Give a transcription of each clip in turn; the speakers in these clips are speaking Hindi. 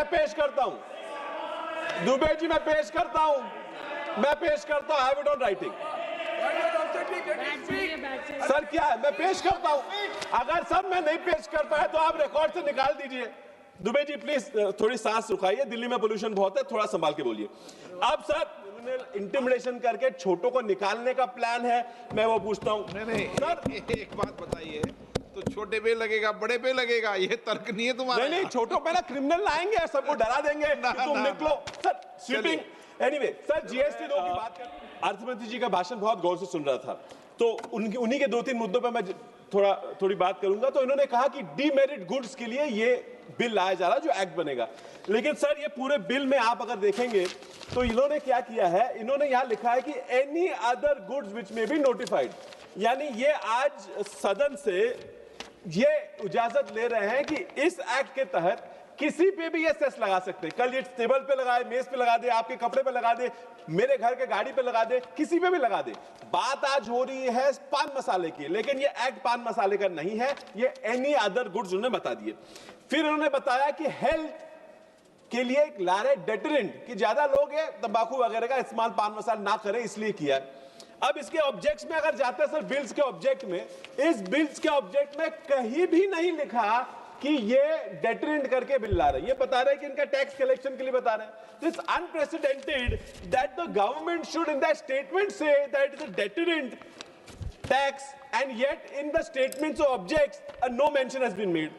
पेश करता हूं दुबे जी, मैं पेश करता हूं I have it on writing. Sir क्या है, मैं पेश करता हूं। अगर सर मैं नहीं पेश कर पाया तो आप रिकॉर्ड से निकाल दीजिए। दुबे जी प्लीज थोड़ी सांस रुकाइए, दिल्ली में पोल्यूशन बहुत है, थोड़ा संभाल के बोलिए। अब सर इंटिमिडेशन करके छोटों को निकालने का प्लान है, मैं वो पूछता हूं। नहीं सर एक बात बताइए, तो छोटे पे लगेगा बड़े पे लगेगा, ये तर्क नहीं है तुम्हारा? नहीं, छोटों पे ना क्रिमिनल लाएंगे, सबको डरा देंगे कि तुम निकलो। Sir sweeping anyway, sir GST 2 की बात कर, अर्थमंत्री जी का भाषण बहुत गौर से सुन रहा था, तो उन्हीं के 2-3 मुद्दों पे मैं थोड़ी बात करूंगा। तो इन्होंने कहा कि डीमेरिट गुड्स के लिए ये बिल लाया जा रहा है, जो एक्ट बनेगा। लेकिन सर ये पूरे बिल में आप अगर देखेंगे तो इन्होंने क्या किया है, इन्होंने यहां लिखा है कि एनी अदर गुड्स विच में बी नोटिफाइड, यानी ये आज सदन से ये इजाजत ले रहे हैं कि इस एक्ट के तहत किसी पे भी ये सेस लगा सकते हैं। कल ये टेबल पे लगाए, मेज पे लगा दे, आपके कपड़े पे लगा दे, मेरे घर के गाड़ी पे लगा दे, किसी पे भी लगा दे। बात आज हो रही है पान मसाले की, लेकिन ये एक्ट पान मसाले का नहीं है, ये एनी अदर गुड्स उन्होंने बता दिए। फिर उन्होंने बताया कि हेल्थ के लिए एक ला रहे डेटरेंट, कि ज्यादा लोग ये तंबाकू वगैरह का इस्तेमाल पान मसाला ना करें, इसलिए किया है। अब इसके ऑब्जेक्ट्स में अगर जाते हैं सर, बिल्स के ऑब्जेक्ट में, इस बिल्स के ऑब्जेक्ट में कहीं भी नहीं लिखा कि ये डेटरेंट करके बिल ला रहे हैं। ये बता रहे हैं कि इनका टैक्स कलेक्शन के लिए बता रहे हैं। This unprecedented that the government should in that statement से that is a deterrent tax, and yet in the statements of objects no mention has been made.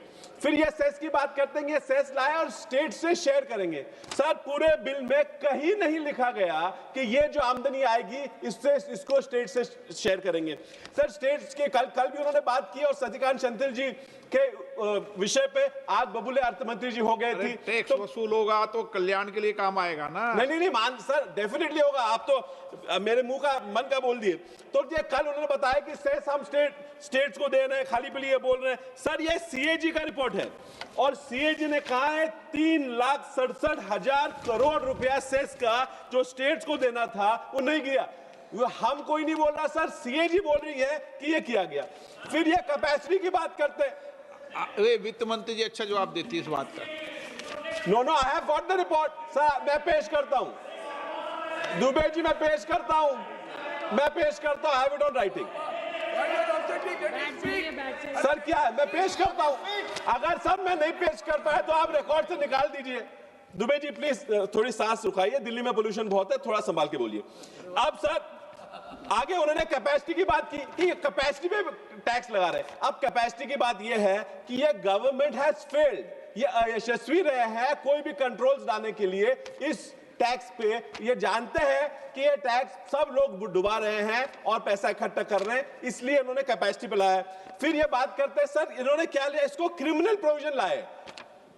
फिर ये सेस की बात करते हैं, ये सेस लाए और स्टेट से शेयर करेंगे। सर पूरे बिल में कहीं नहीं लिखा गया कि ये जो आमदनी आएगी इसको स्टेट से शेयर करेंगे। सर स्टेट्स के कल भी उन्होंने बात की, और सतिकांत सेंथिल जी के विषय पे आज बबूले अर्थमंत्री जी हो गए थी। टैक्स वसूल होगा तो कल्याण के लिए काम आएगा ना? नहीं मान सर डेफिनेटली होगा, आप तो मेरे मुंह का मन का बोल दिए। तो ये कल उन्होंने बताया कि सेस हम स्टेट्स को दे रहे हैं, खाली पे लिए बोल रहे हैं। सर ये सीएजी का रिपोर्ट है, और सीएजी ने कहा है 3,67,000 करोड़ रुपया सेस का जो स्टेट्स को देना था वो नहीं गया। हम कोई नहीं बोल रहा सर, सीएजी बोल रही है कि ये किया गया। फिर ये कैपेसिटी की बात करते हैं, वित्त मंत्री जी अच्छा जवाब देती है इस बात का। No I have got the report sir, मैं पेश करता हूं दुबे जी, मैं पेश करता हूं I have it on writing. Sir क्या है, मैं पेश करता हूं। अगर सर मैं नहीं पेश कर पाया तो आप रिकॉर्ड से निकाल दीजिए। दुबे जी प्लीज थोड़ी सांस रुकाइए, दिल्ली में पोल्यूशन बहुत है, थोड़ा संभाल के बोलिए। अब सर आगे उन्होंने कैपेसिटी की बात की कि कैपेसिटी पे टैक्स लगा रहे हैं। अब कैपेसिटी की बात यह है कि ये गवर्नमेंट हैज फेल्ड, ये अयशस्वी रहे हैं कोई भी कंट्रोल्स लाने के लिए इस टैक्स पे। ये जानते हैं कि ये टैक्स सब लोग डुबा रहे हैं और पैसा इकट्ठा कर रहे हैं, इसलिए इन्होंने कैपेसिटी पे लाया। फिर ये बात करते हैं सर, इन्होंने क्या लिया, इसको क्रिमिनल प्रोविजन लाए।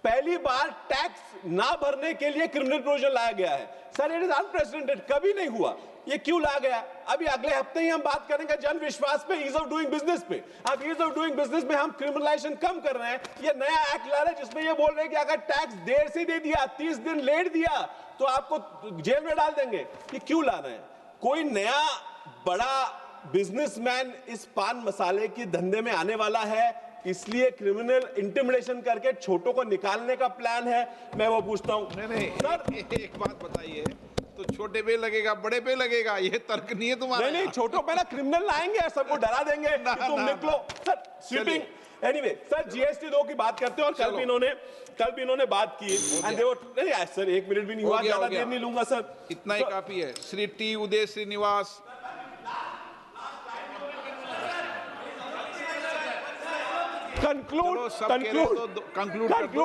पहली बार टैक्स ना भरने के लिए क्रिमिनल प्रोविजन लाया गया है। सर इट इज अनप्रेसिडेंटेड, कभी नहीं हुआ, ये क्यों लाया गया? अभी अगले हफ्ते ही हम बात करेंगे जन विश्वास पे, ईज ऑफ डूइंग बिजनेस पे। अब ईज ऑफ डूइंग बिजनेस में हम क्रिमिनलाइजेशन कम कर रहे हैं। ये नया एक्ट ला रहे हैं जिसमें ये बोल रहे हैं कि अगर टैक्स देर से दे दिया, 30 दिन लेट दिया, तो आपको जेल में डाल देंगे। ये क्यों ला रहे हैं? कोई नया बड़ा बिजनेसमैन इस पान मसाले की धंधे में आने वाला है, इसलिए क्रिमिनल इंटिमिडेशन करके छोटों को निकालने का प्लान है, मैं वो पूछता हूं। नहीं सर एक बात बताइए, तो छोटे पे लगेगा बड़े पे लगेगा, ये तर्क नहीं है तुम्हारा? नहीं छोटों पे ना क्रिमिनल लाएंगे, सबको डरा देंगे कि तुम निकलो। Sir sweeping anyway, sir GST 2 की बात करते हैं, और कल भी इन्होंने बात की। नहीं सर 1 मिनट भी नहीं हुआ, ज्यादा देर नहीं लूंगा सर, इतना ही काफी है। Shri T Uday Srinivas. Conclude.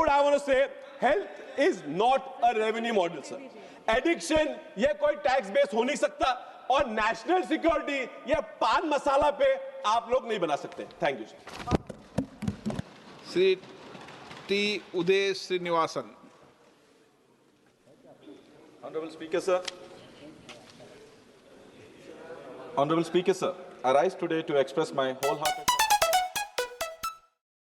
I want to say, health is not a revenue model, sir. Addiction ये कोई टैक्स बेस हो नहीं सकता, और नेशनल सिक्योरिटी ये पान मसाला पे आप लोग नहीं बना सकते। Thank you sir. Shri T Uday Srinivasan. Honorable Speaker, sir, I rise today to express my wholehearted